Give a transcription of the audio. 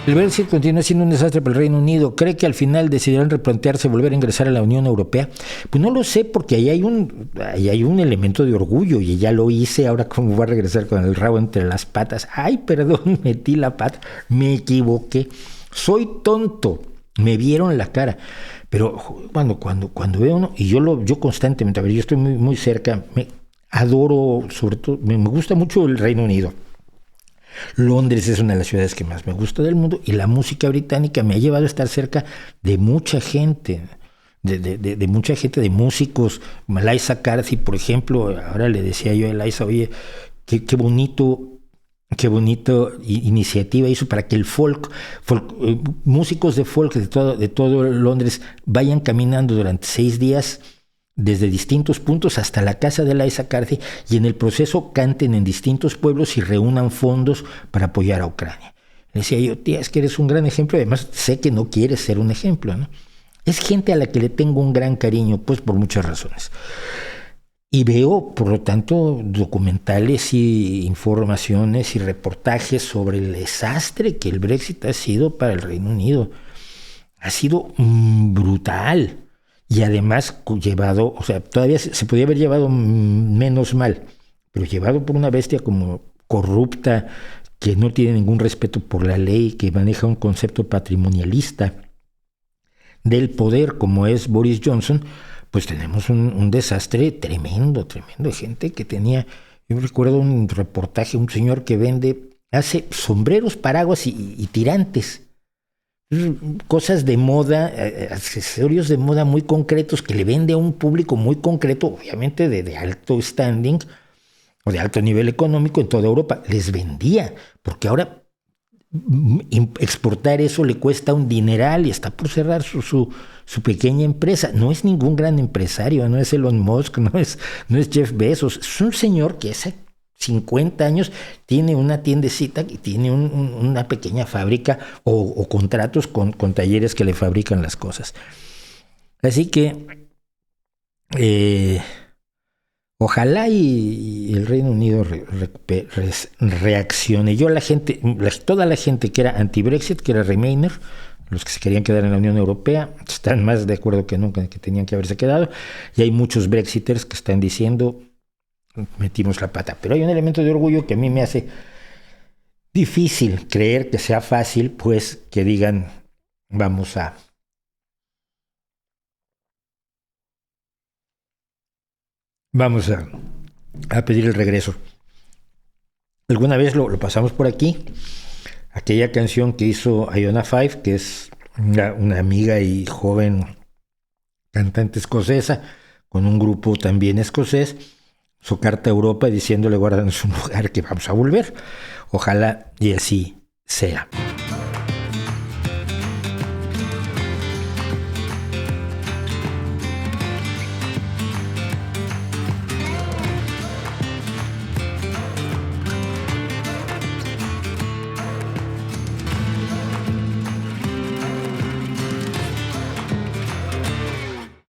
El Brexit continúa siendo un desastre para el Reino Unido. ¿Cree que al final decidirán replantearse volver a ingresar a la Unión Europea? Pues no lo sé, porque ahí hay un elemento de orgullo y ya lo hice. Ahora, ¿cómo voy a regresar con el rabo entre las patas? Ay, perdón, metí la pata, me equivoqué. Soy tonto, me vieron la cara. Pero cuando veo uno, y yo constantemente, a ver, yo estoy muy, muy cerca, adoro, sobre todo, me gusta mucho el Reino Unido. Londres es una de las ciudades que más me gusta del mundo y la música británica me ha llevado a estar cerca de mucha gente, de mucha gente, de músicos. Eliza Carthy, por ejemplo, ahora le decía yo a Eliza, oye, qué bonito iniciativa hizo para que el folk músicos de folk de todo Londres vayan caminando durante 6 días desde distintos puntos hasta la casa de Eliza Carthy y en el proceso canten en distintos pueblos y reúnan fondos para apoyar a Ucrania. Le decía yo, tía, es que eres un gran ejemplo, además sé que no quieres ser un ejemplo, ¿no? Es gente a la que le tengo un gran cariño, pues por muchas razones. Y veo, por lo tanto, documentales y informaciones y reportajes sobre el desastre que el Brexit ha sido para el Reino Unido. Ha sido brutal. Y además llevado, o sea, todavía se podía haber llevado menos mal, pero llevado por una bestia como corrupta, que no tiene ningún respeto por la ley, que maneja un concepto patrimonialista del poder como es Boris Johnson, pues tenemos un desastre tremendo de gente que tenía. Yo recuerdo un reportaje, un señor que hace sombreros, paraguas y tirantes. Cosas de moda, accesorios de moda muy concretos que le vende a un público muy concreto, obviamente de alto standing o de alto nivel económico en toda Europa. Les vendía, porque ahora exportar eso le cuesta un dineral y está por cerrar su pequeña empresa. No es ningún gran empresario, no es Elon Musk, no es Jeff Bezos, es un señor que hace 50 años tiene una tiendecita y tiene una pequeña fábrica o contratos con talleres que le fabrican las cosas. Así que ojalá y el Reino Unido reaccione. Toda la gente que era anti-Brexit, que era Remainer, los que se querían quedar en la Unión Europea, están más de acuerdo que nunca que tenían que haberse quedado. Y hay muchos Brexiters que están diciendo, metimos la pata. Pero hay un elemento de orgullo que a mí me hace difícil creer que sea fácil, pues, que digan, vamos a pedir el regreso. Alguna vez lo pasamos por aquí, aquella canción que hizo Iona Five, que es una amiga y joven cantante escocesa, con un grupo también escocés, su carta a Europa diciéndole, guárdanos un lugar que vamos a volver. Ojalá y así sea.